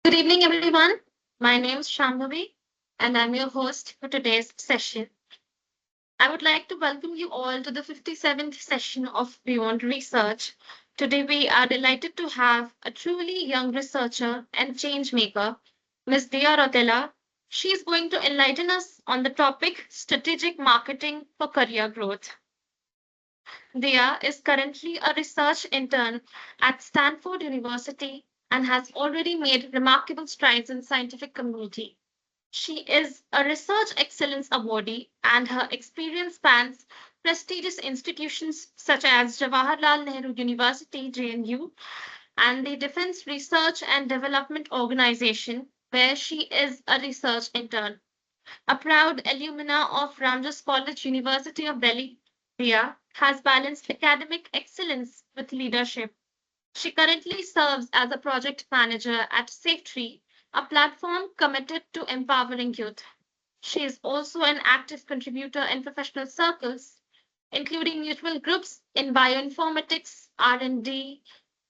Good evening, everyone. My name is Shambhavi, and I'm your host for today's session. I would like to welcome you all to the 57th session of Beyond Research. Today, we are delighted to have a truly young researcher and change maker, Ms. Diya Rautela. She is going to enlighten us on the topic strategic marketing for career growth. Dia is currently a research intern at Stanford University and has already made remarkable strides in scientific community. She is a Research Excellence Awardee, and her experience spans prestigious institutions such as Jawaharlal Nehru University, JNU, and the Defense Research and Development Organization, where she is a research intern. A proud alumna of Ramjas College, University of Delhi, Dia has balanced academic excellence with leadership. She currently serves as a project manager at SafeTree, a platform committed to empowering youth. She is also an active contributor in professional circles, including mutual groups in bioinformatics, R&D,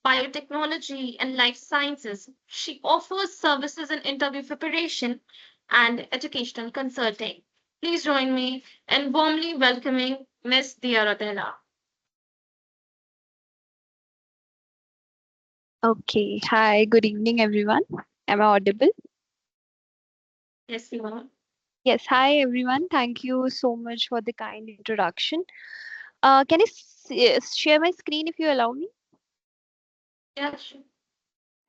biotechnology, and life sciences. She offers services in interview preparation and educational consulting. Please join me in warmly welcoming Miss Diya Rautela. Okay. Hi, good evening, everyone. Am I audible? Yes, you are. Yes. Hi, everyone. Thank you so much for the kind introduction. Can I share my screen if you allow me? Yeah, sure.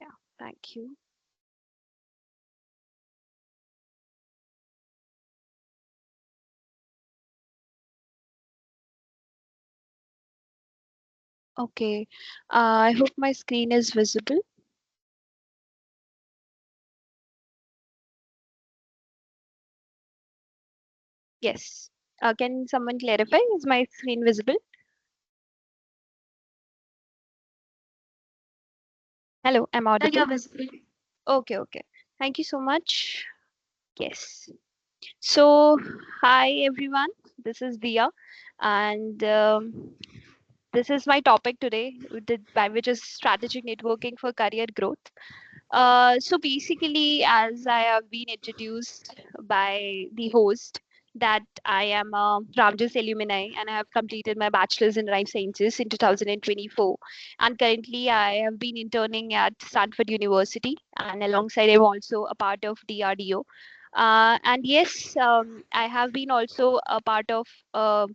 Yeah. Thank you. Okay. I hope my screen is visible. Yes. Can someone clarify? Is my screen visible? Hello. Am I Yeah, audible? you're visible. Okay. Okay. Thank you so much. Yes. So, hi, everyone. This is Dia, and this is my topic today, which is strategic networking for career growth. So basically, as I have been introduced by the host, that I am a Ramjas alumni and I have completed my bachelor's in life sciences in 2024. And currently, I have been interning at Stanford University, and alongside, I'm also a part of DRDO. And yes, I have been also a part of a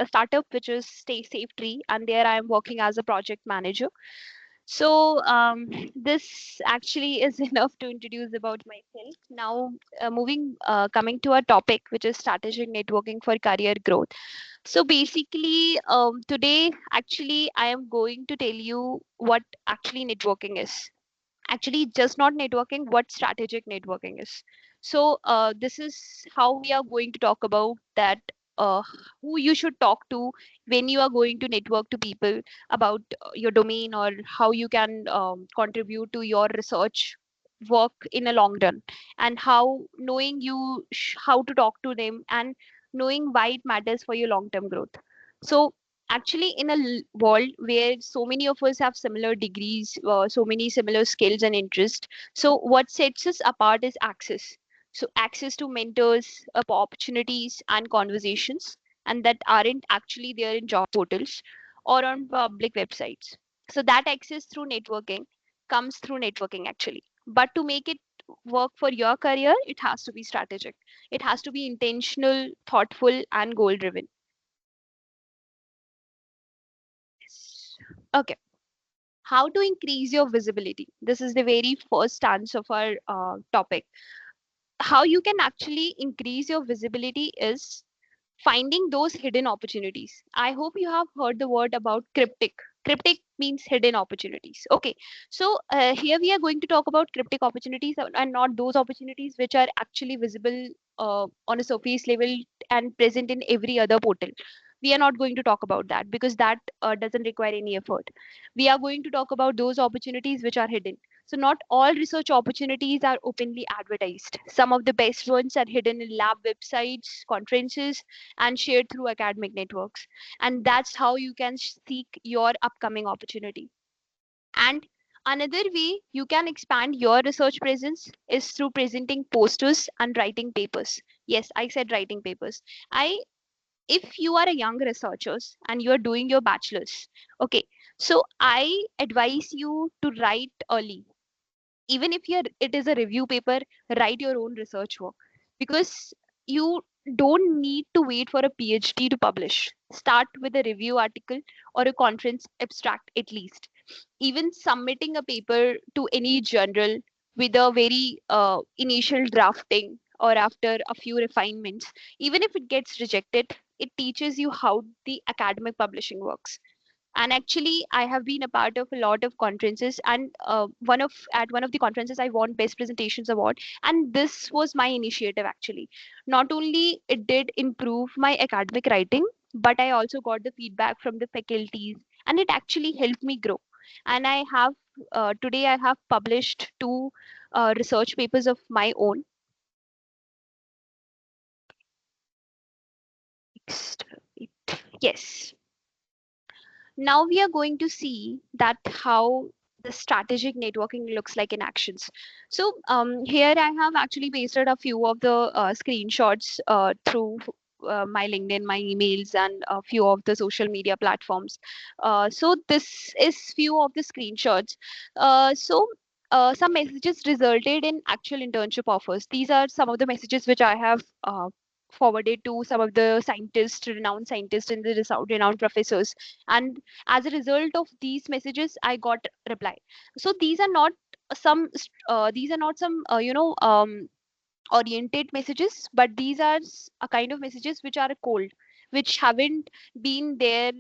startup which is Stay Safe Tree, and there I am working as a project manager. So this actually is enough to introduce about myself. Now, coming to a topic which is strategic networking for career growth. So basically, today actually I am going to tell you what actually networking is. Actually, just not networking, what strategic networking is. So this is how we are going to talk about that. Who you should talk to when you are going to network to people about your domain, or how you can contribute to your research work in a long run, and how knowing how to talk to them, and knowing why it matters for your long term growth. So actually, in a world where so many of us have similar degrees, so many similar skills and interests, so what sets us apart is access. So access to mentors, opportunities and conversations, and that aren't actually there in job portals or on public websites. So that access through networking comes through networking actually, but to make it work for your career, it has to be strategic, it has to be intentional, thoughtful and goal driven. Okay. How to increase your visibility? This is the very first stance of our topic. How you can actually increase your visibility is finding those hidden opportunities. I hope you have heard the word about cryptic. Cryptic means hidden opportunities. Okay, so here we are going to talk about cryptic opportunities, and not those opportunities which are actually visible on a surface level and present in every other portal. We are not going to talk about that because that doesn't require any effort. We are going to talk about those opportunities which are hidden. So not all research opportunities are openly advertised. Some of the best ones are hidden in lab websites, conferences, and shared through academic networks. And that's how you can seek your upcoming opportunity. And Another way you can expand your research presence is through presenting posters and writing papers. Yes, I said writing papers. I If you are a young researchers and you are doing your bachelor's, okay, so I advise you to write early. Even if it is a review paper, write your own research work, because you don't need to wait for a PhD to publish. Start with a review article or a conference abstract at least. Even submitting a paper to any journal with a very initial drafting or after a few refinements, even if it gets rejected, it teaches you how the academic publishing works. And actually I have been a part of a lot of conferences, and one of the conferences I won best presentations award, and this was my initiative actually. Not only it did improve my academic writing, but I also got the feedback from the faculties, and it actually helped me grow. And I have today I have published two research papers of my own. Next, yes. Now we are going to see that how the strategic networking looks like in actions. So here I have actually pasted a few of the screenshots through my LinkedIn, my emails, and a few of the social media platforms. So this is few of the screenshots. Some messages resulted in actual internship offers. These are some of the messages which I have forwarded to some of the scientists, renowned scientists, and the renowned professors. And as a result of these messages, I got reply. So these are not some oriented messages, but these are a kind of messages which are cold, which haven't been there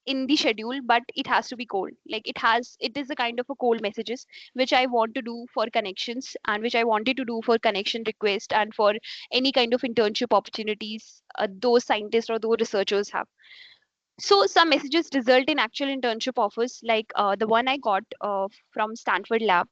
in the schedule, but it has to be cold. Like it is a kind of a cold messages which I want to do for connections, and which I wanted to do for connection request and for any kind of internship opportunities those scientists or those researchers have. So some messages result in actual internship offers, like the one I got from Stanford Lab.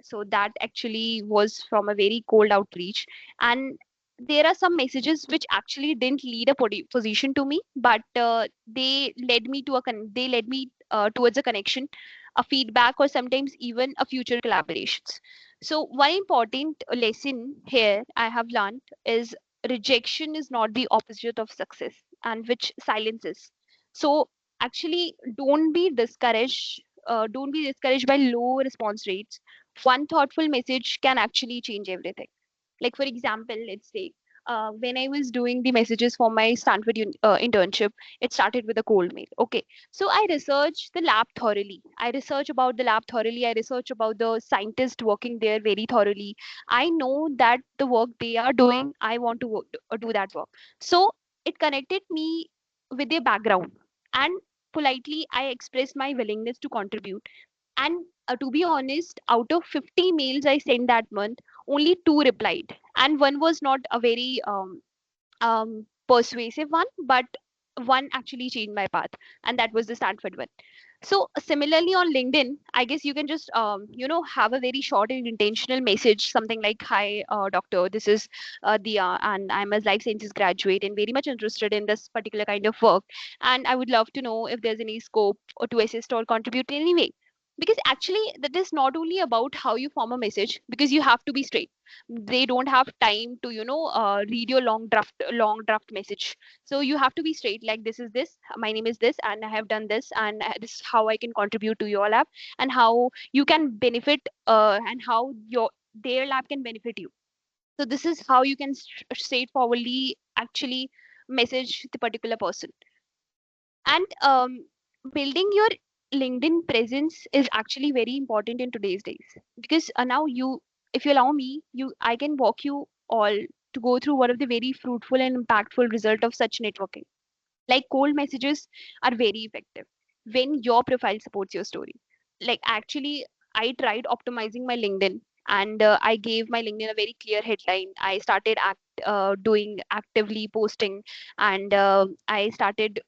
So that actually was from a very cold outreach, and there are some messages which actually didn't lead a position to me, but they led me towards a connection, a feedback, or sometimes even a future collaborations. So one important lesson here I have learned is rejection is not the opposite of success, and which silence is. So actually don't be discouraged by low response rates. One thoughtful message can actually change everything. Like for example, let's say when I was doing the messages for my Stanford internship, it started with a cold mail. Okay, so I researched the lab thoroughly. I research about the lab thoroughly. I research about the scientists working there very thoroughly. I know that the work they are doing, I want to do that work. So it connected me with their background, and politely I expressed my willingness to contribute. And to be honest, out of 50 mails I sent that month, only two replied, and one was not a very persuasive one, but one actually changed my path, and that was the Stanford one. So similarly on LinkedIn, I guess you can just have a very short and intentional message, something like, "Hi, doctor. This is Diya, and I'm a life sciences graduate and very much interested in this particular kind of work. And I would love to know if there's any scope or to assist or contribute in any way." Because actually, that is not only about how you form a message, because you have to be straight. They don't have time to read your long draft message. So you have to be straight, like, "This is this, my name is this, and I have done this, and this is how I can contribute to your lab, and how you can benefit, and how your their lab can benefit you." So this is how you can straightforwardly actually message the particular person. And building your LinkedIn presence is actually very important in today's days, because now if you allow me, you I can walk you all to go through one of the very fruitful and impactful result of such networking. Like, cold messages are very effective when your profile supports your story. Like, actually, I tried optimizing my LinkedIn, and I gave my LinkedIn a very clear headline. I started doing actively posting, and I started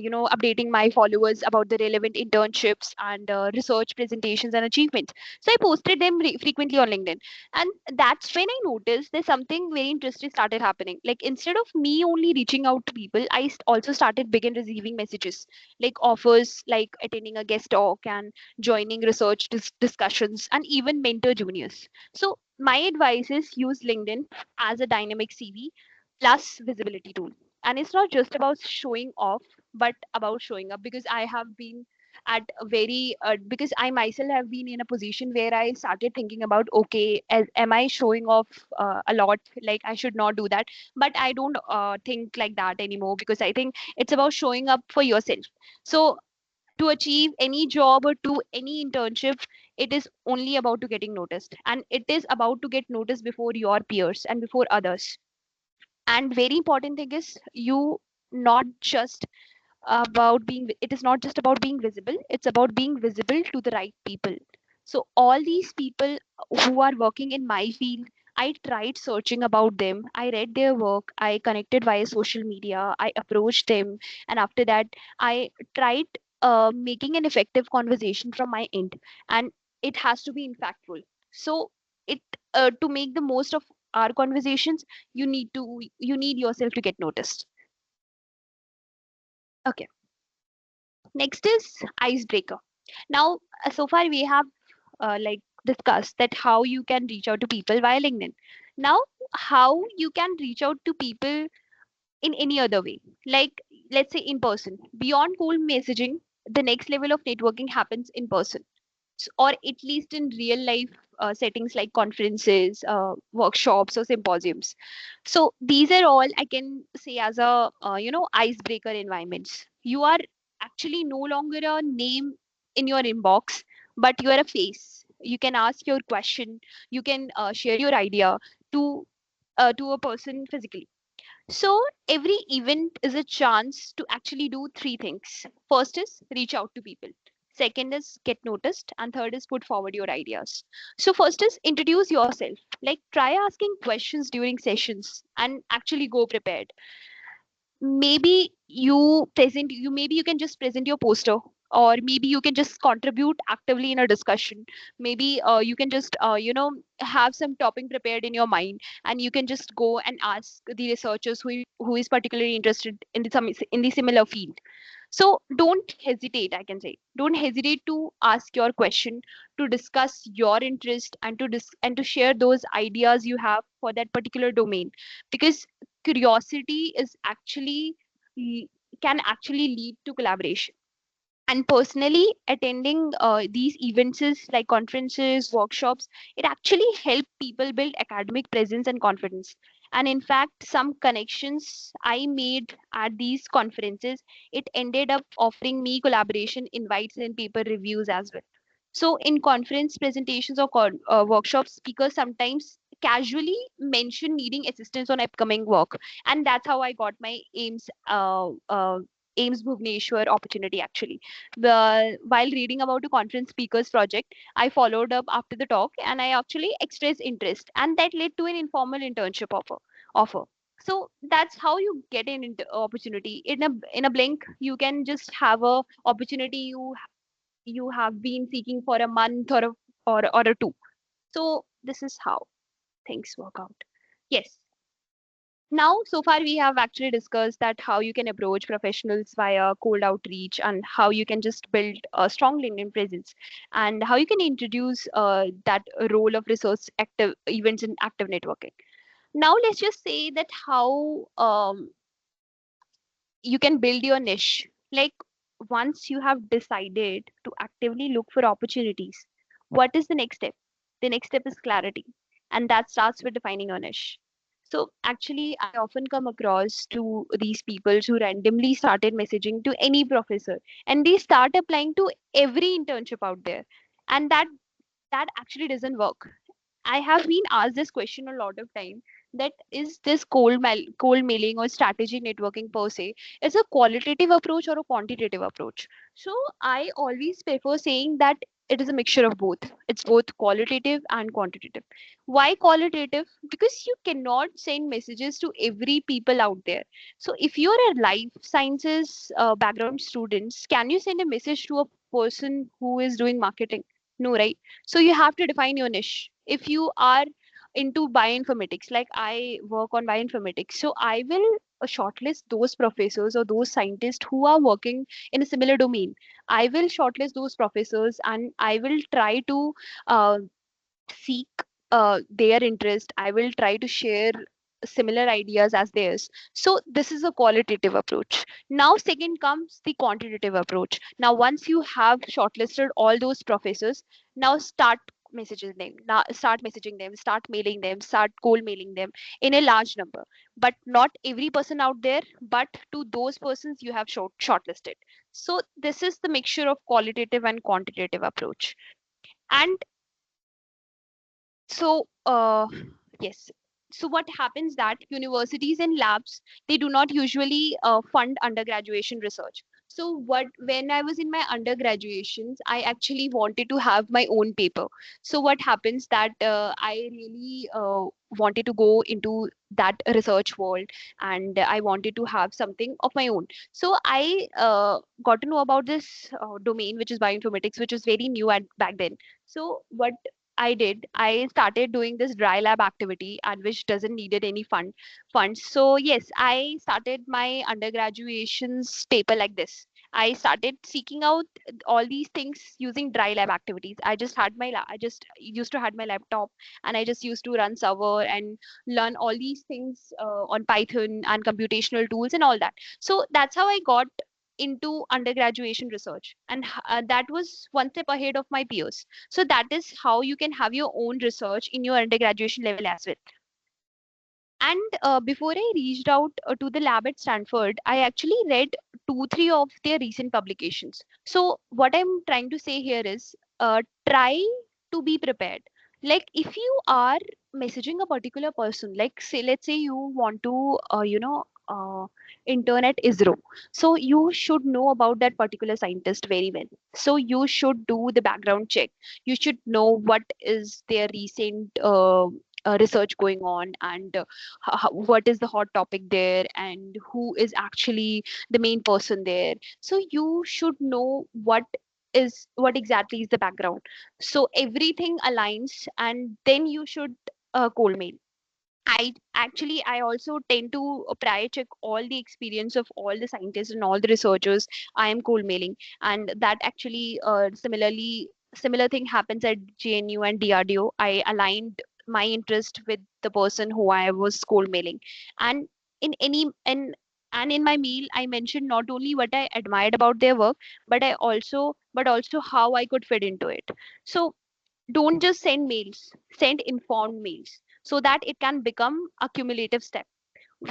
updating my followers about the relevant internships and research presentations and achievements. So I posted them frequently on LinkedIn, and that's when I noticed there's something very interesting started happening. Like, instead of me only reaching out to people, I also started begin receiving messages, like offers, like attending a guest talk and joining research discussions, and even mentor juniors. So my advice is use LinkedIn as a dynamic CV plus visibility tool. And it's not just about showing off, but about showing up. Because I have been at a very because I myself have been in a position where I started thinking about, okay, am I showing off a lot? Like, I should not do that. But I don't think like that anymore, because I think it's about showing up for yourself. So to achieve any job or to any internship, it is only about to getting noticed, and it is about to get noticed before your peers and before others. And very important thing is, you not just about being it is not just about being visible, it's about being visible to the right people. So all these people who are working in my field, I tried searching about them, I read their work, I connected via social media, I approached them, and after that I tried making an effective conversation from my end, and it has to be impactful. So it to make the most of our conversations, you need yourself to get noticed. Okay, next is icebreaker. Now, so far we have like discussed that how you can reach out to people via LinkedIn. Now, how you can reach out to people in any other way, like, let's say in person. Beyond cold messaging, the next level of networking happens in person, or at least in real life settings like conferences, workshops, or symposiums. So these are all I can say as a icebreaker environments. You are actually no longer a name in your inbox, but you are a face. You can ask your question. You can share your idea to to a person physically. So every event is a chance to actually do three things. First is reach out to people. Second is get noticed. And third is put forward your ideas. So first is introduce yourself. Like, try asking questions during sessions and actually go prepared. Maybe you can just present your poster, or maybe you can just contribute actively in a discussion. Maybe you can just have some topic prepared in your mind, and you can just go and ask the researchers who is particularly interested in in the similar field. So don't hesitate, I can say, don't hesitate to ask your question, to discuss your interest, and to share those ideas you have for that particular domain. Because curiosity is actually l- can actually lead to collaboration. And personally, attending these events like conferences, workshops, it actually help people build academic presence and confidence. And in fact, some connections I made at these conferences, it ended up offering me collaboration invites and paper reviews as well. So in conference presentations or workshops, speakers sometimes casually mention needing assistance on upcoming work, and that's how I got my AIMS Bhubaneswar opportunity actually. While reading about a conference speakers project, I followed up after the talk, and I actually expressed interest, and that led to an informal internship offer. So that's how you get an opportunity. In a blink, you can just have a opportunity you have been seeking for a month or a two. So this is how things work out. Yes. Now, so far we have actually discussed that how you can approach professionals via cold outreach, and how you can just build a strong LinkedIn presence, and how you can introduce that role of resource active events and active networking. Now let's just say that how you can build your niche. Like, once you have decided to actively look for opportunities, what is the next step? The next step is clarity, and that starts with defining your niche. So actually, I often come across to these people who randomly started messaging to any professor, and they start applying to every internship out there, and that actually doesn't work. I have been asked this question a lot of time, that is this cold mailing or strategic networking per se is a qualitative approach or a quantitative approach. So I always prefer saying that it is a mixture of both. It's both qualitative and quantitative. Why qualitative? Because you cannot send messages to every people out there. So if you're a life sciences background students, can you send a message to a person who is doing marketing? No, right? So you have to define your niche. If you are into bioinformatics, like I work on bioinformatics, so I will shortlist those professors or those scientists who are working in a similar domain. I will shortlist those professors and I will try to uh, seek their interest. I will try to share similar ideas as theirs. So this is a qualitative approach. Now second comes the quantitative approach. Now once you have shortlisted all those professors, now start messaging them, start mailing them, start cold mailing them in a large number, but not every person out there, but to those persons you have shortlisted. So this is the mixture of qualitative and quantitative approach. And so, yes. So what happens that universities and labs, they do not usually fund undergraduation research. So what when I was in my undergraduations, I actually wanted to have my own paper. So what happens that I really wanted to go into that research world, and I wanted to have something of my own. So I got to know about this domain, which is bioinformatics, which was very new at back then. So what I did. I started doing this dry lab activity, and which doesn't needed any funds. So yes, I started my undergraduation's paper like this. I started seeking out all these things using dry lab activities. I just used to had my laptop, and I just used to run server and learn all these things on Python and computational tools and all that. So that's how I got into undergraduation research, and that was one step ahead of my peers. So that is how you can have your own research in your undergraduation level as well. And before I reached out to the lab at Stanford, I actually read two, three of their recent publications. So what I'm trying to say here is, try to be prepared. Like if you are messaging a particular person, like say, let's say you want to, intern at ISRO. So you should know about that particular scientist very well. So you should do the background check. You should know what is their recent research going on, and what is the hot topic there, and who is actually the main person there. So you should know what exactly is the background, so everything aligns, and then you should cold mail. I also tend to prior check all the experience of all the scientists and all the researchers I am cold mailing, and that actually similar thing happens at JNU and DRDO. I aligned my interest with the person who I was cold mailing, and in any and in my mail I mentioned not only what I admired about their work, but also how I could fit into it. So don't just send mails, send informed mails, so that it can become a cumulative step.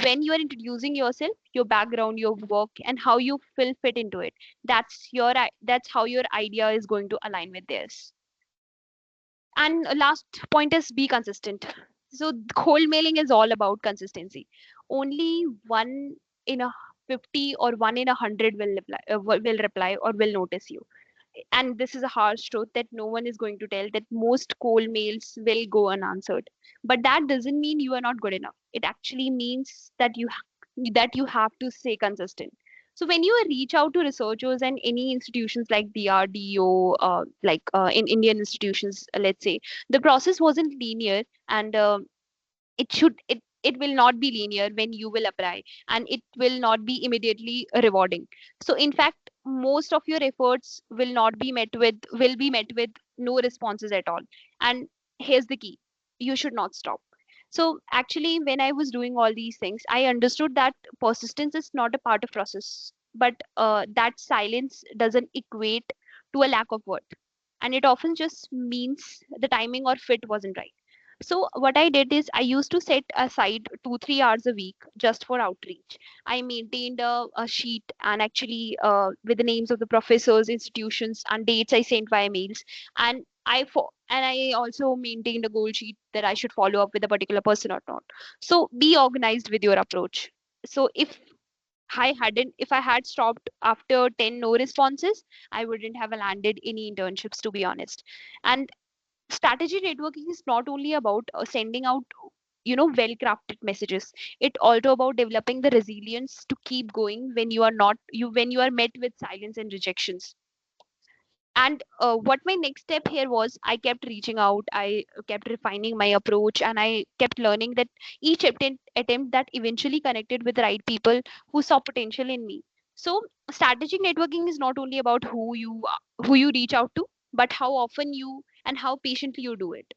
When you are introducing yourself, your background, your work, and how you will fit into it, that's how your idea is going to align with theirs. And last point is be consistent. So cold mailing is all about consistency. Only one in a 50 or one in a 100 will reply or will notice you. And this is a harsh truth that no one is going to tell, that most cold mails will go unanswered. But that doesn't mean you are not good enough. It actually means that you have to stay consistent. So when you reach out to researchers and any institutions like DRDO, in Indian institutions, let's say, the process wasn't linear, and it will not be linear when you will apply, and it will not be immediately rewarding. So in fact, most of your efforts will be met with no responses at all. And here's the key: you should not stop. So actually, when I was doing all these things, I understood that persistence is not a part of process, but that silence doesn't equate to a lack of worth, and it often just means the timing or fit wasn't right. So what I did is I used to set aside 2-3 hours a week just for outreach. I maintained a sheet, and actually with the names of the professors, institutions, and dates I sent via mails. And I also maintained a goal sheet that I should follow up with a particular person or not. So be organized with your approach. So if If I had stopped after 10 no responses, I wouldn't have landed any internships, to be honest. And strategy networking is not only about sending out, well crafted messages. It also about developing the resilience to keep going when you are not you when you are met with silence and rejections. And what my next step here was, I kept reaching out, I kept refining my approach, and I kept learning that each attempt that eventually connected with the right people who saw potential in me. So strategic networking is not only about who you reach out to, but how often you and how patiently you do it.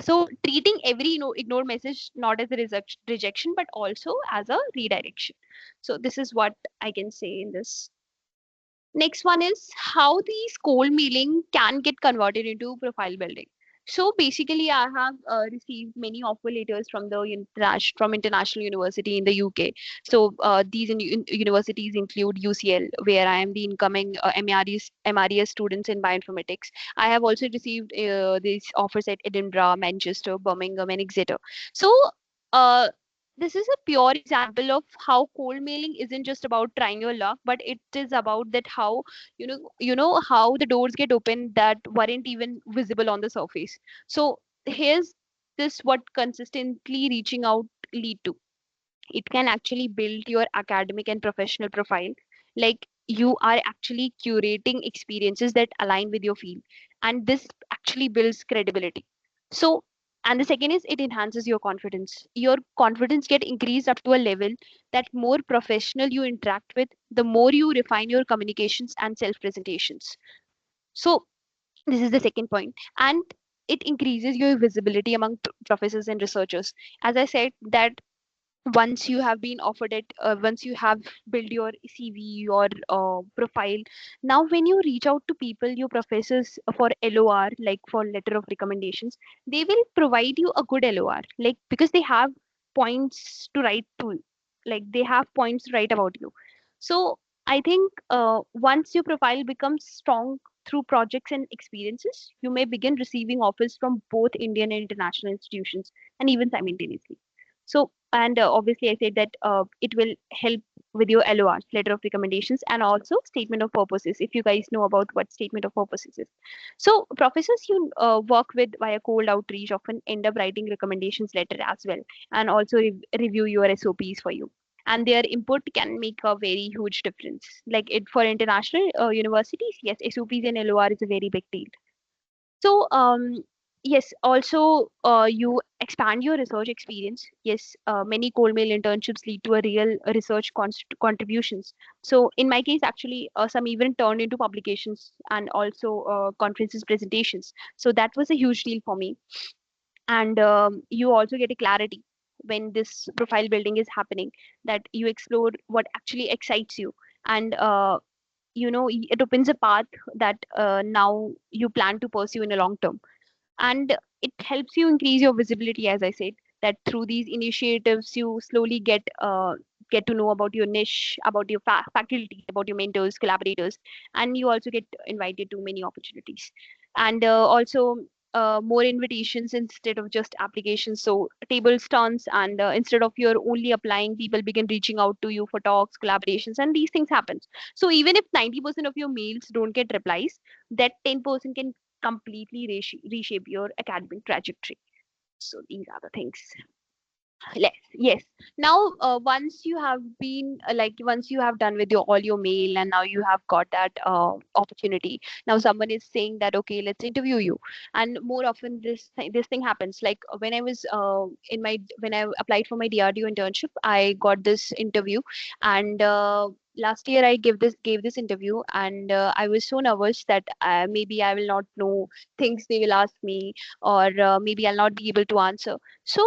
So treating every ignored message not as a rejection, but also as a redirection. So this is what I can say in this. Next one is how these cold mailing can get converted into profile building. So basically, I have received many offer letters from the from international university in the UK. So these universities include UCL, where I am the incoming MRes students in bioinformatics. I have also received these offers at Edinburgh, Manchester, Birmingham, and Exeter. So uh, this is a pure example of how cold mailing isn't just about trying your luck, but it is about that how how the doors get open that weren't even visible on the surface. So here's this what consistently reaching out lead to. It can actually build your academic and professional profile. Like, you are actually curating experiences that align with your field, and this actually builds credibility. So, and the second is, it enhances your confidence get increased up to a level that more professional you interact with, the more you refine your communications and self presentations. So this is the second point. And it increases your visibility among professors and researchers. As I said that once you have built your CV, your profile, now when you reach out to people, your professors, for LOR, like for letter of recommendations, they will provide you a good LOR, like because they have points to write to, like they have points to write about you. So I think once your profile becomes strong through projects and experiences, you may begin receiving offers from both Indian and international institutions, and even simultaneously. So, and obviously, I said that it will help with your LORs, letter of recommendations, and also statement of purposes. If you guys know about what statement of purposes is, so professors you work with via cold outreach often end up writing recommendations letter as well, and also review your SOPs for you. And their input can make a very huge difference. Like it for international universities, yes, SOPs and LOR is a very big deal. So, yes, also you expand your research experience. Yes, many cold mail internships lead to a real research contributions. So, in my case, actually, some even turned into publications and also conferences presentations. So that was a huge deal for me. And you also get a clarity when this profile building is happening, that you explore what actually excites you. And it opens a path that now you plan to pursue in a long term. And it helps you increase your visibility, as I said, that through these initiatives you slowly get to know about your niche, about your faculty, about your mentors, collaborators, and you also get invited to many opportunities. And also more invitations instead of just applications. So tables turns, and instead of your only applying, people begin reaching out to you for talks, collaborations, and these things happen. So even if 90% of your mails don't get replies, that 10% can completely reshape your academic trajectory. So these are the things. Yes. Now, once you have been once you have done with your all your mail, and now you have got that opportunity. Now someone is saying that, okay, let's interview you. And more often this thing happens. Like when I was when I applied for my DRDO internship, I got this interview. And last year I gave this interview, and I was so nervous that maybe I will not know things they will ask me, or maybe I'll not be able to answer. So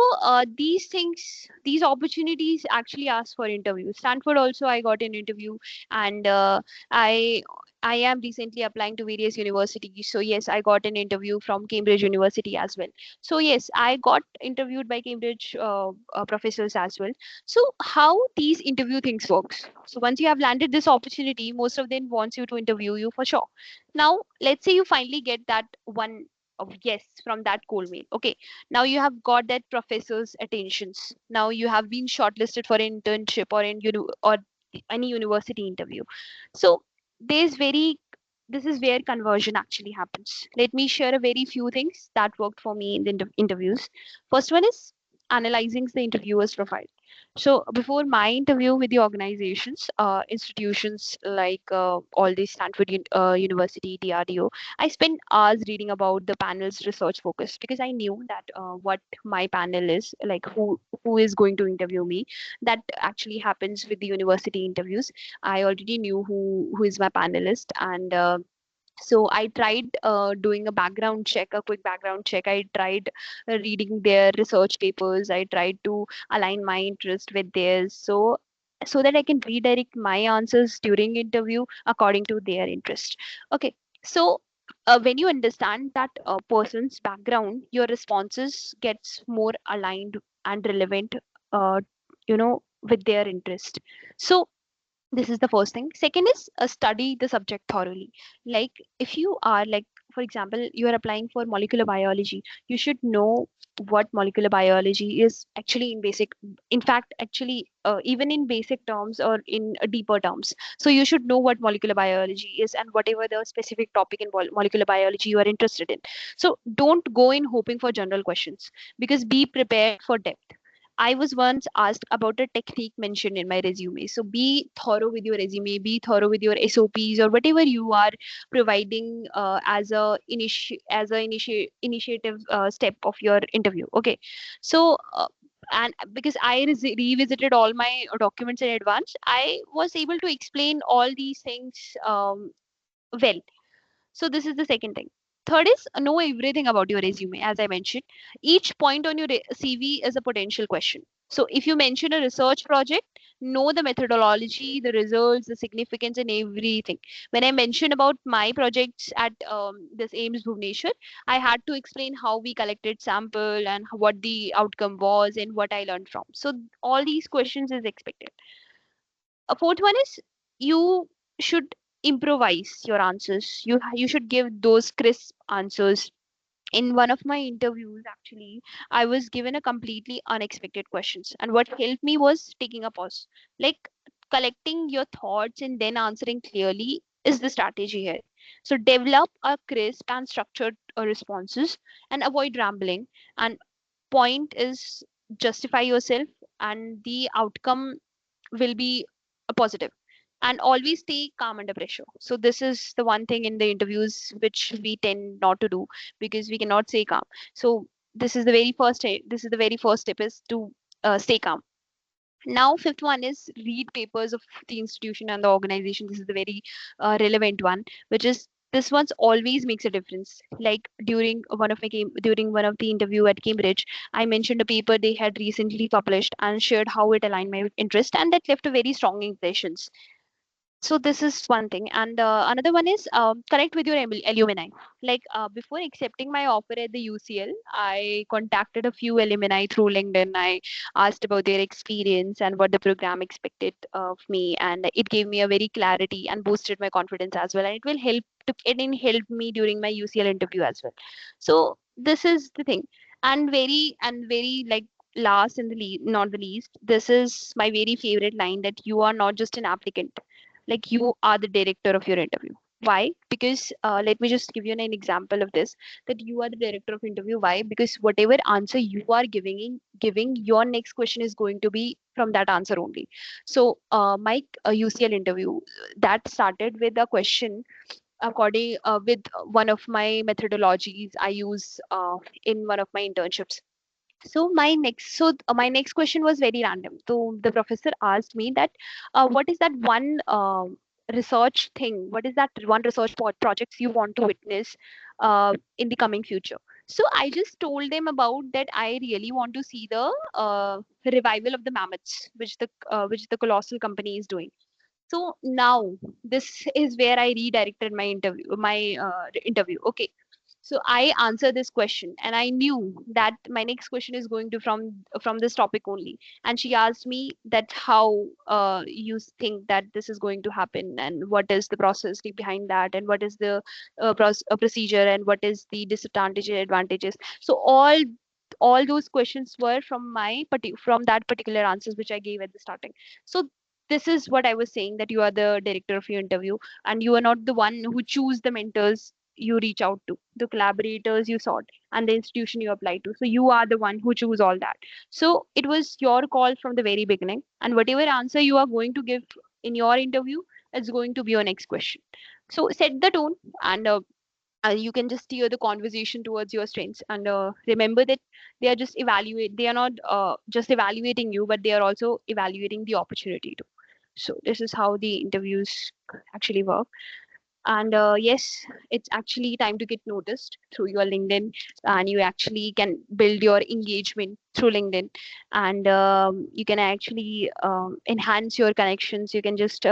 these opportunities actually ask for interviews. Stanford also I got an interview. And I I am recently applying to various universities. So yes, I got an interview from Cambridge University as well. So yes, I got interviewed by Cambridge professors as well. So how these interview things works? So once you have landed this opportunity, most of them wants you to interview you for sure. Now let's say you finally get that one of yes from that cold mail. Okay, now you have got that professor's attentions. Now you have been shortlisted for an internship, or any university interview. So there's very this is where conversion actually happens. Let me share a very few things that worked for me in the interviews. First one is analyzing the interviewer's profile. So before my interview with the organizations, institutions like all the Stanford University, DRDO, I spent hours reading about the panel's research focus because I knew that what my panel is, like who is going to interview me. That actually happens with the university interviews. I already knew who is my panelist, and so I tried doing a background check, a quick background check. I tried reading their research papers. I tried to align my interest with theirs, so that I can redirect my answers during interview according to their interest. Okay, so when you understand that person's background, your responses gets more aligned and relevant, with their interest. So this is the first thing. Second is study the subject thoroughly. Like if you are like, for example, you are applying for molecular biology, you should know what molecular biology is actually in basic, in fact actually even in basic terms or in deeper terms. So you should know what molecular biology is and whatever the specific topic in molecular biology you are interested in. So don't go in hoping for general questions, because be prepared for depth. I was once asked about a technique mentioned in my resume. So be thorough with your resume, be thorough with your SOPs or whatever you are providing initiative step of your interview. Okay, so. And because I revisited all my documents in advance, I was able to explain all these things well. So this is the second thing. Third is know everything about your resume. As I mentioned, each point on your CV is a potential question. So if you mention a research project, know the methodology, the results, the significance, and everything. When I mentioned about my projects at this AIMS Bhubaneswar, I had to explain how we collected sample and what the outcome was and what I learned from. So all these questions is expected. A fourth one is you should improvise your answers. You should give those crisp answers. In one of my interviews, actually, I was given a completely unexpected questions, and what helped me was taking a pause, like collecting your thoughts and then answering clearly is the strategy here. So develop a crisp and structured responses and avoid rambling. And point is justify yourself, and the outcome will be a positive. And always stay calm under pressure. So this is the one thing in the interviews which we tend not to do, because we cannot stay calm. So this is the very first step is to stay calm. Now fifth one is read papers of the institution and the organization. This is the very relevant one, which is this one's always makes a difference. Like during one of the interview at Cambridge, I mentioned a paper they had recently published and shared how it aligned my interest, and that left a very strong impressions. So this is one thing, and another one is connect with your alumni. Like before accepting my offer at the UCL, I contacted a few alumni through LinkedIn. I asked about their experience and what the program expected of me, and it gave me a very clarity and boosted my confidence as well. And it will help me during my UCL interview as well. So this is the thing, and very like last and not the least, this is my very favorite line, that you are not just an applicant, like you are the director of your interview. Why? Because let me just give you an example of this, that you are the director of interview. Why? Because whatever answer you are giving, your next question is going to be from that answer only. So my UCL interview, that started with a question according with one of my methodologies I use in one of my internships. My next question was very random. So the professor asked me that what is that one research thing, what is that one research projects you want to witness in the coming future. So I just told them about that I really want to see the revival of the mammoths, which the colossal company is doing. So now this is where I redirected my interview. Okay. So I answered this question, and I knew that my next question is going to from this topic only. And she asked me that how you think that this is going to happen, and what is the process behind that, and what is the procedure, and what is the disadvantages and advantages. So all those questions were from from that particular answers which I gave at the starting. So this is what I was saying, that you are the director of your interview, and you are not the one who choose the mentors you reach out to, the collaborators you sought, and the institution you apply to. So you are the one who choose all that. So it was your call from the very beginning, and whatever answer you are going to give in your interview is going to be your next question. So set the tone, and you can just steer the conversation towards your strengths, and remember that they are not just evaluating you, but they are also evaluating the opportunity too. So this is how the interviews actually work. And yes, it's actually time to get noticed through your LinkedIn, and you actually can build your engagement through LinkedIn, and you can actually enhance your connections. You can just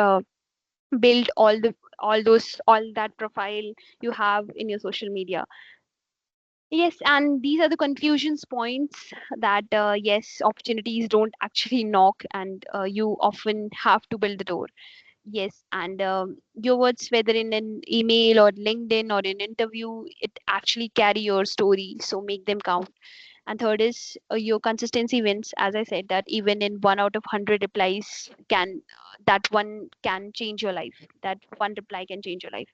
build all that profile you have in your social media. Yes, and these are the conclusions points, that yes, opportunities don't actually knock, and you often have to build the door. Yes, and your words, whether in an email or LinkedIn or an interview, it actually carry your story, so make them count. And third is your consistency wins. As I said, that even in 1 out of 100 replies, can that one can change your life. That one reply can change your life.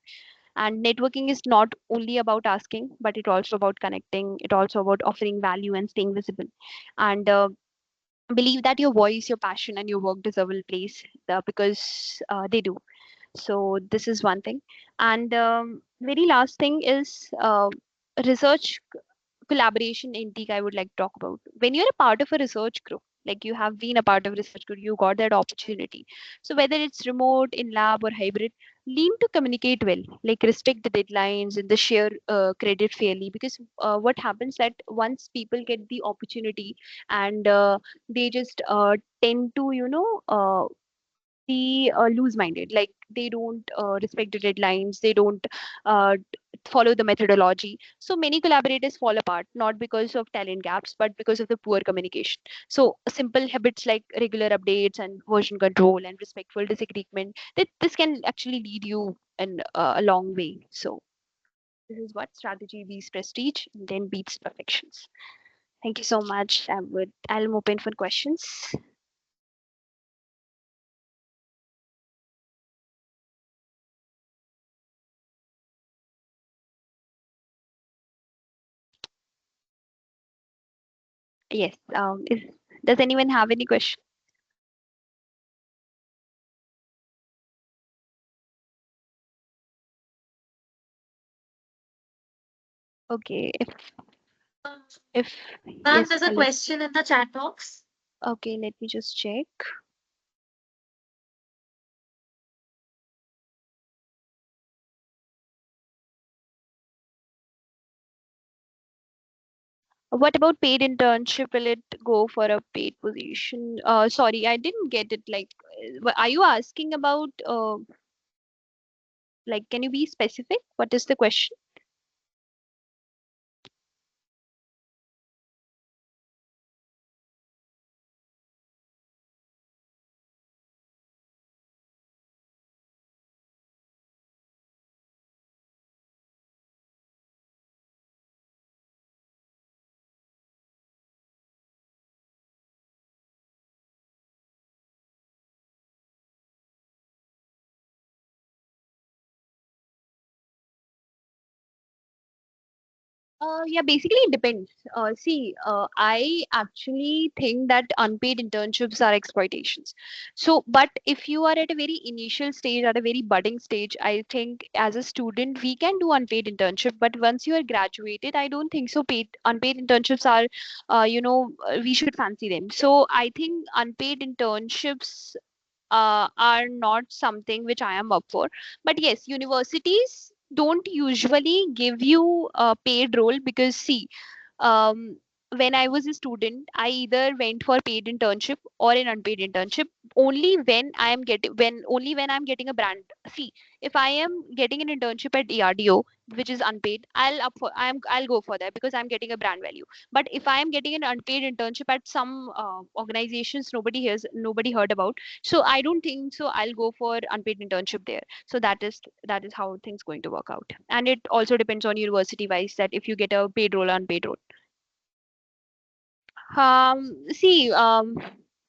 And networking is not only about asking, but it also about connecting. It also about offering value and staying visible. And believe that your voice, your passion, and your work deserve a place, because they do. So this is one thing. And very last thing is research collaboration intake I would like to talk about. When you're a part of a research group, like you have been a part of a research group, you got that opportunity. So whether it's remote, in lab, or hybrid, lean to communicate well, like respect the deadlines and the share credit fairly. Because what happens that once people get the opportunity, and they just tend to, be loose minded, like they don't respect the deadlines, they don't follow the methodology. So many collaborators fall apart, not because of talent gaps, but because of the poor communication. So simple habits like regular updates and version control and respectful disagreement, that this can actually lead you in a long way. So this is what strategy beats prestige and then beats perfections. Thank you so much. I'm open for questions. Yes. Does anyone have any question? Okay. Um, If Ma'am, yes, there's a hello. question in the chat box. Okay, let me just check. What about paid internship? Will it go for a paid position? Sorry, I didn't get it. Like, are you asking about like, can you be specific? What is the question? Yeah, basically it depends. See, I actually think that unpaid internships are exploitations. So, but if you are at a very initial stage, at a very budding stage, I think as a student we can do unpaid internship. But once you are graduated, I don't think so. Paid unpaid internships are, we should fancy them. So I think unpaid internships are not something which I am up for. But yes, universities don't usually give you a paid role, because see, um, when I was a student, I either went for paid internship or an unpaid internship. Only when I'm getting a brand. See, if I am getting an internship at ERDO, which is unpaid, I'll go for that because I'm getting a brand value. But if I am getting an unpaid internship at some organizations nobody heard about, so I don't think so I'll go for unpaid internship there. So that is how things going to work out. And it also depends on university wise, that if you get a paid role or unpaid role. See,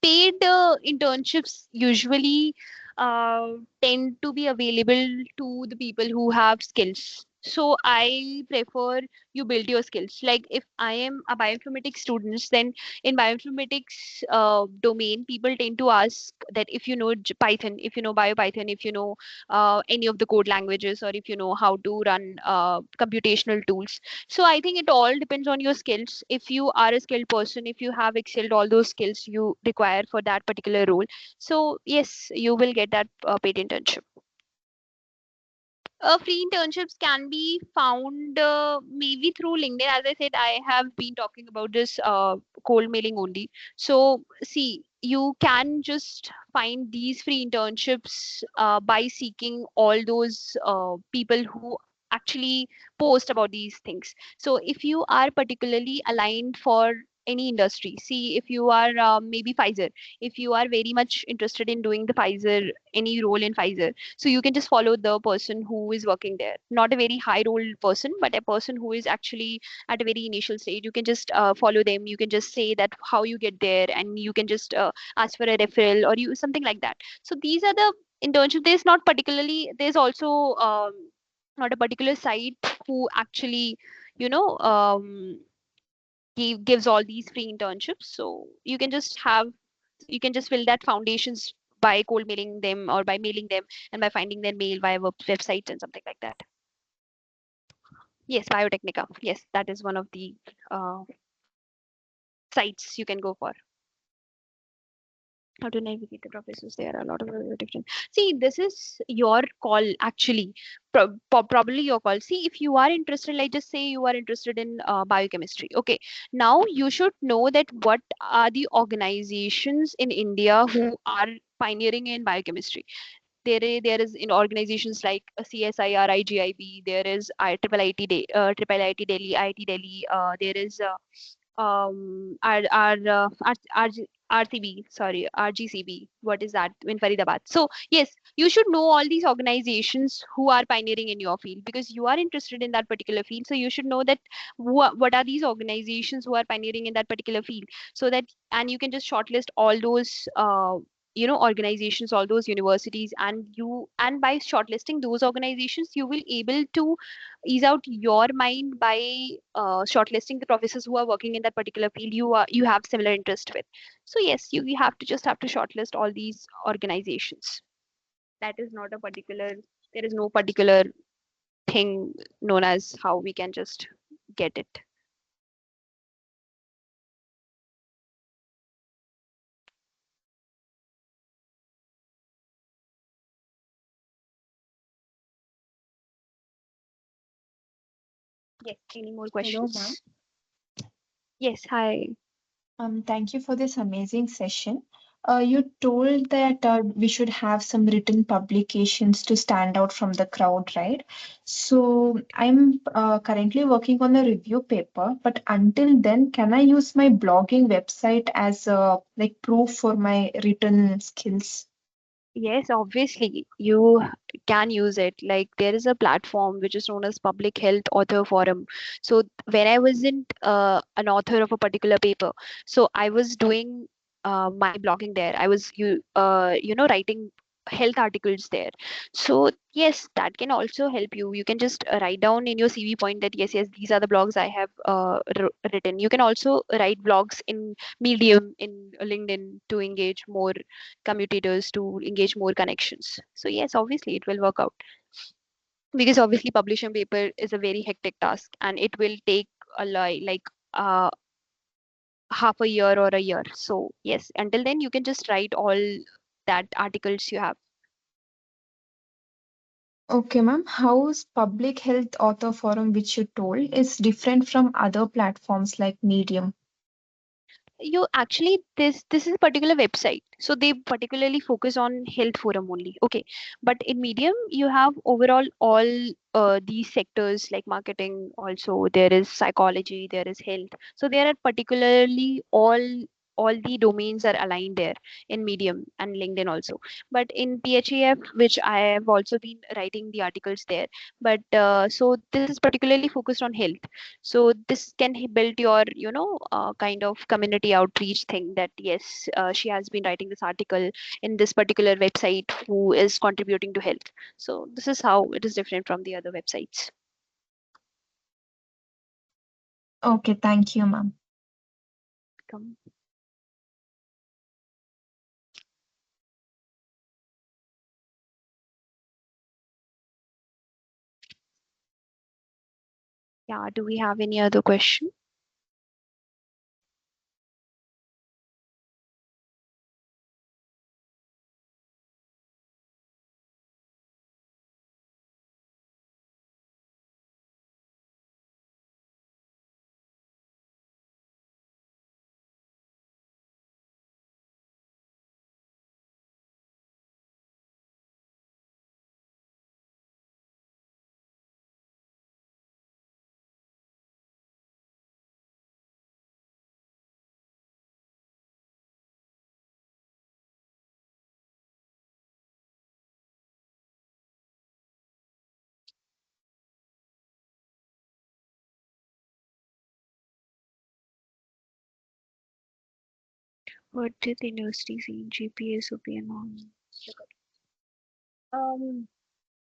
paid internships usually uh, tend to be available to the people who have skills. So I prefer you build your skills. Like if I am a bioinformatics student, then in bioinformatics domain, people tend to ask that if you know Python, if you know BioPython, if you know any of the code languages, or if you know how to run computational tools. So I think it all depends on your skills. If you are a skilled person, if you have excelled all those skills you require for that particular role, so yes, you will get that paid internship. Free internships can be found maybe through LinkedIn. As I said, I have been talking about this cold mailing only. So, see, you can just find these free internships by seeking all those people who actually post about these things. So, if you are particularly aligned for any industry, see if you are maybe Pfizer, if you are very much interested in doing the Pfizer, any role in Pfizer, so you can just follow the person who is working there, not a very high role person, but a person who is actually at a very initial stage. You can just follow them, you can just say that how you get there, and you can just ask for a referral or you something like that. So these are the internship. There's not particularly, there's also not a particular site who actually, you know, gives all these free internships. So you can just fill that foundations by cold mailing them or by mailing them and by finding their mail via websites and something like that. Yes, Biotechnica. Yes, that is one of the uh, sites you can go for. How to navigate the professors? There are a lot of different. See, this is your call actually. Probably your call. See, if you are interested, like just say you are interested in biochemistry. Okay, now you should know that what are the organizations in India who are pioneering in biochemistry. There is in organizations like CSIR, IGIB, there is Triple IT Delhi, IT Delhi, there is RCB, sorry, RGCB. What is that in Faridabad? So yes, you should know all these organizations who are pioneering in your field because you are interested in that particular field. So you should know that what are these organizations who are pioneering in that particular field, so that and you can just shortlist all those organizations, all those universities, and by shortlisting those organizations you will able to ease out your mind by shortlisting the professors who are working in that particular field you have similar interest with. So yes, you have to just have to shortlist all these organizations. That is not a particular, there is no particular thing known as how we can just get it. Yes, any more Hello, ma'am. questions? Yes, hi. Thank you for this amazing session. You told that we should have some written publications to stand out from the crowd, right? So I'm currently working on a review paper, but until then, can I use my blogging website as like proof for my written skills? Yes, obviously, you can use it. Like there is a platform which is known as Public Health Author Forum. So when I wasn't an author of a particular paper, so I was doing my blogging there. I was writing health articles there. So yes, that can also help you. You can just write down in your CV point that yes, these are the blogs I have written. You can also write blogs in Medium, in LinkedIn to engage more commutators, to engage more connections. So yes, obviously it will work out because obviously publishing paper is a very hectic task and it will take like uh, half a year or a year. So yes, until then you can just write all that articles you have. Okay, ma'am. How's Public Health Author Forum, which you told, is different from other platforms like Medium? You actually, this is a particular website, so they particularly focus on health forum only. Okay, but in Medium you have overall all these sectors like marketing, also there is psychology, there is health, so there are particularly all all the domains are aligned there in Medium and LinkedIn also. But in PHAF, which I have also been writing the articles there, but so this is particularly focused on health. So this can build your, kind of community outreach thing, that yes, she has been writing this article in this particular website who is contributing to health. So this is how it is different from the other websites. Okay, thank you, ma'am. Come. Yeah, do we have any other question? What did the university see in GPA, SOP, and all? Um,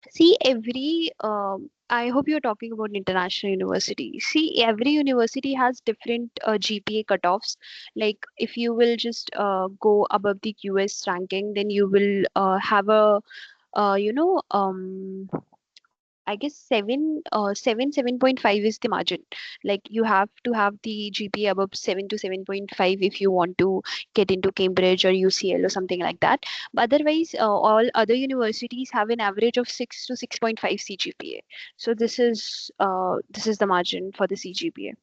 See, I hope you're talking about international university. See, every university has different GPA cutoffs. Like, if you will just go above the QS ranking, then you will have a, I guess 7.5 is the margin. Like, you have to have the GPA above 7 to 7.5 if you want to get into Cambridge or UCL or something like that. But otherwise, all other universities have an average of 6 to 6.5 CGPA. So this is the margin for the CGPA.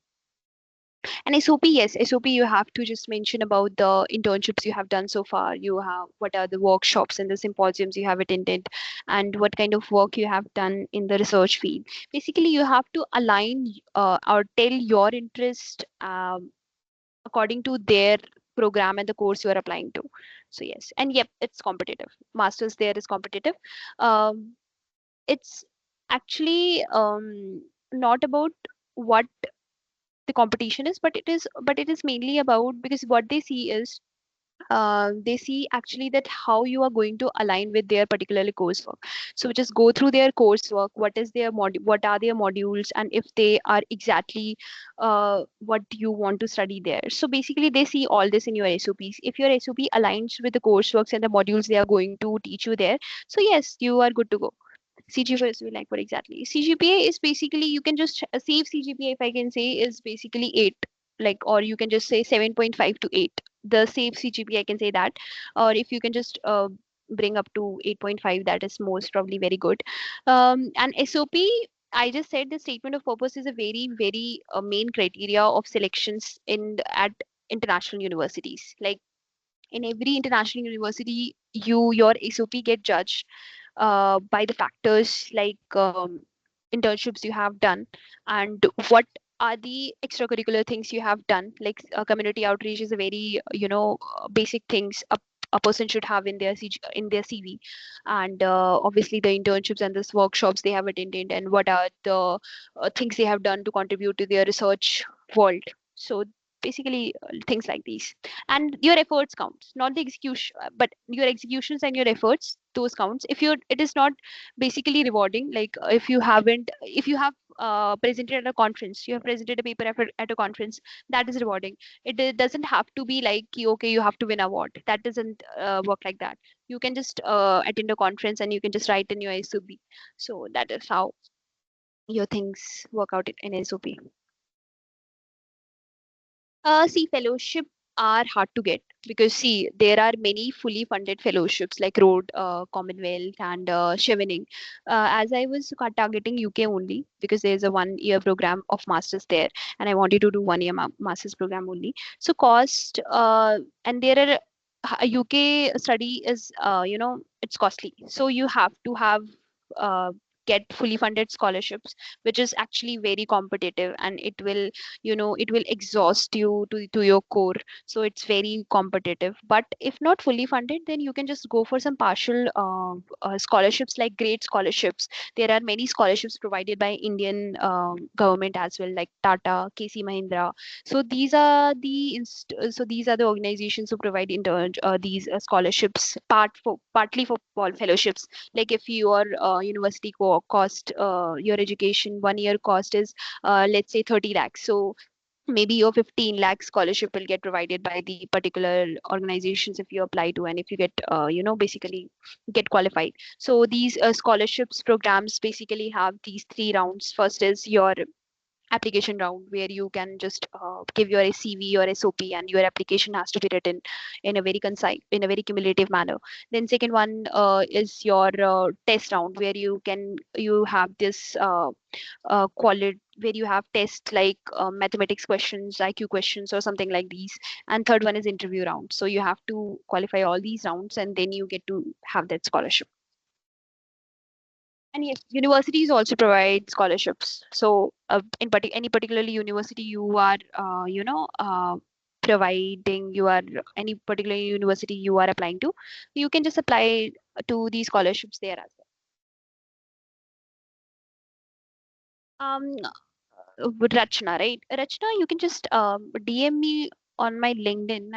And SOP, yes, SOP, you have to just mention about the internships you have done so far. You have what are the workshops and the symposiums you have attended, and what kind of work you have done in the research field. Basically, you have to align or tell your interest according to their program and the course you are applying to. So yes, and yep, it's competitive. Masters there is competitive. Um, it's actually not about what the competition is, but it is mainly about, because what they see is they see actually that how you are going to align with their particularly coursework. So just go through their coursework, what are their modules, and if they are exactly what you want to study there. So basically they see all this in your SOPs. If your SOP aligns with the courseworks and the modules they are going to teach you there, so yes, you are good to go. CGPA is like what exactly? CGPA is basically, you can just save CGPA, if I can say, is basically 8, like, or you can just say 7.5 to 8. The save CGPA, I can say that. Or if you can just bring up to 8.5, that is most probably very good. And SOP, I just said the statement of purpose is a very, very main criteria of selections at international universities. Like, in every international university, your SOP get judged by the factors like internships you have done, and what are the extracurricular things you have done. Like, community outreach is a very basic things a person should have in their in their CV. And obviously the internships and this workshops they have attended, and what are the things they have done to contribute to their research world. So basically things like these. And your efforts counts, not the execution, but your executions and your efforts, those counts. If you're it is not basically rewarding. Like, if you have presented at a conference, you have presented a paper at a conference, that is rewarding. It doesn't have to be like, okay, you have to win award. That doesn't work like that. You can just attend a conference and you can just write in your SOP. So that is how your things work out in SOP. See, fellowship are hard to get, because see, there are many fully funded fellowships like Rhodes, Commonwealth, and Chevening. As I was targeting UK only, because there's a 1 year program of masters there, and I wanted to do 1 year masters program only. So cost, and there are a UK study is it's costly. So you have to have get fully funded scholarships, which is actually very competitive, and it will, it will exhaust you to your core. So it's very competitive. But if not fully funded, then you can just go for some partial scholarships, like great scholarships. There are many scholarships provided by Indian government as well, like Tata, KC Mahindra. So these are the organizations who provide these scholarships, partly for all fellowships. Like if your university cost, your education 1 year cost is, let's say 30 lakhs, so maybe your 15 lakh scholarship will get provided by the particular organizations if you apply to, and if you get, basically get qualified. So these scholarships programs basically have these three rounds. First is your application round, where you can just give your CV or SOP, and your application has to be written in a very concise, in a very cumulative manner. Then second one is your test round, where you have this quality, where you have tests like mathematics questions, IQ questions, or something like these. And third one is interview round. So you have to qualify all these rounds, and then you get to have that scholarship. And yes, universities also provide scholarships. So, any particularly university you are, providing, you are any particular university you are applying to, you can just apply to these scholarships there as well. With Rachna, right? Rachna, you can just DM me on my LinkedIn.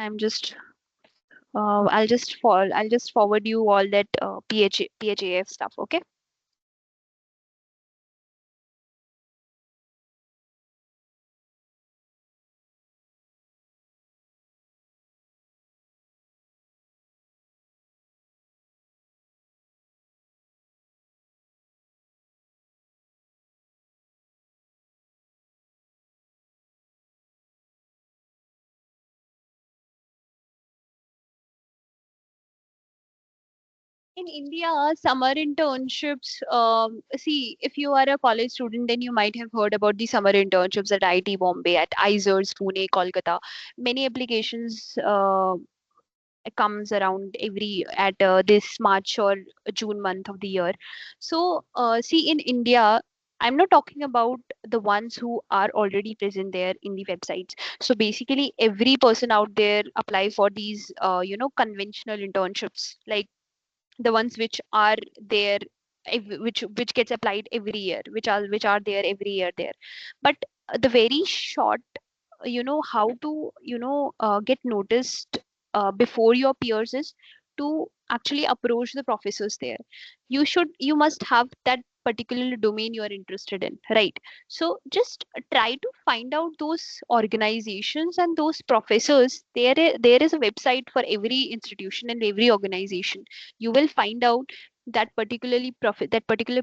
I'll just forward you all that PHAF stuff. Okay. In India, summer internships, see, if you are a college student, then you might have heard about the summer internships at IIT Bombay, at ISERS, Pune, Kolkata. Many applications comes around every at this March or June month of the year. So, see, in India, I'm not talking about the ones who are already present there in the websites. So basically, every person out there apply for these, conventional internships, like the ones which are there, which gets applied every year, which are there every year there. But the very short, how to, get noticed before your peers is to actually approach the professors there. You must have that particular domain you are interested in, right? So just try to find out those organizations and those professors. There is a website for every institution and every organization. You will find out that particular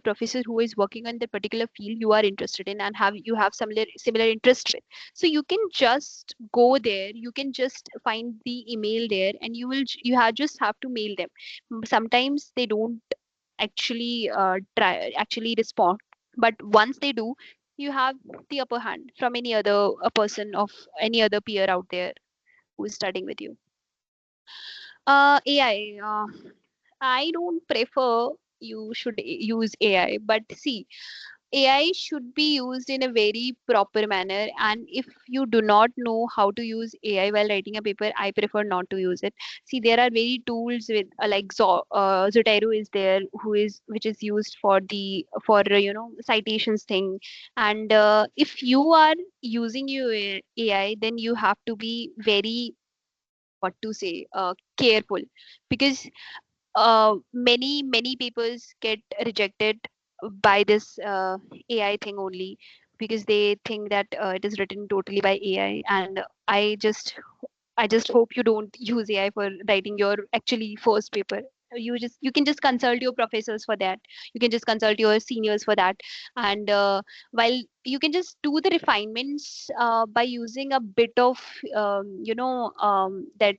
professor who is working on that particular field you are interested in, and have similar interest with. So you can just go there, you can just find the email there, and just have to mail them. Sometimes they don't actually respond, but once they do, you have the upper hand from any other a person of any other peer out there who is studying with you. AI, I don't prefer you should use AI, but see, AI should be used in a very proper manner. And if you do not know how to use AI while writing a paper, I prefer not to use it. See, there are very tools with like Zotero is there, which is used for the for citations thing. And if you are using your AI, then you have to be very, what to say, careful, because many papers get rejected by this AI thing only, because they think that it is written totally by AI. And I just hope you don't use AI for writing your actually first paper. You can just consult your professors for that. You can just consult your seniors for that. And while you can just do the refinements by using a bit of that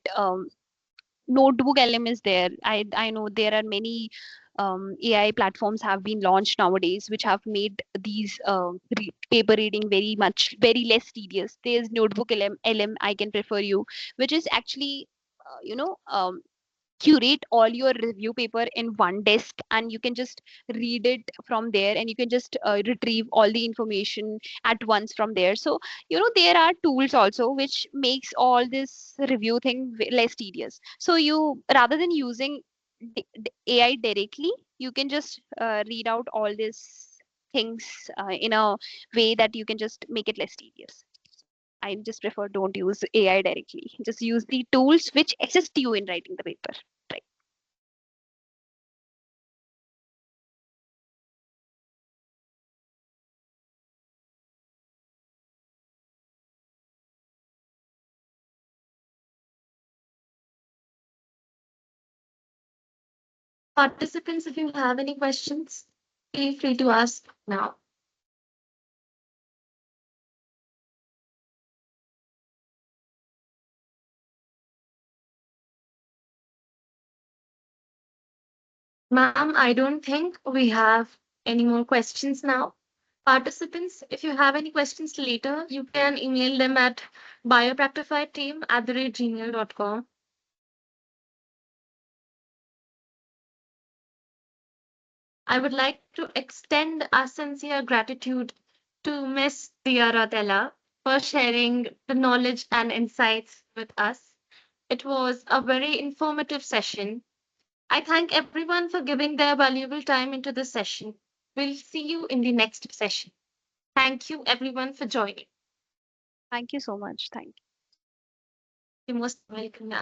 notebook LM is there. I know there are many AI platforms have been launched nowadays, which have made these paper reading very less tedious. There's notebook LM I can prefer you, which is actually, uh, you know um, curate all your review paper in one desk, and you can just read it from there, and you can just retrieve all the information at once from there. So there are tools also which makes all this review thing less tedious. So you, rather than using AI directly, you can just read out all these things in a way that you can just make it less tedious. I just prefer don't use AI directly. Just use the tools which assist you in writing the paper. Right. Participants, if you have any questions, feel free to ask now. Ma'am, I don't think we have any more questions now. Participants, if you have any questions later, you can email them at biopractifyteam@gmail.com. I would like to extend our sincere gratitude to Miss Diya Rautela for sharing the knowledge and insights with us. It was a very informative session. I thank everyone for giving their valuable time into this session. We'll see you in the next session. Thank you, everyone, for joining. Thank you so much. Thank you. You're most welcome.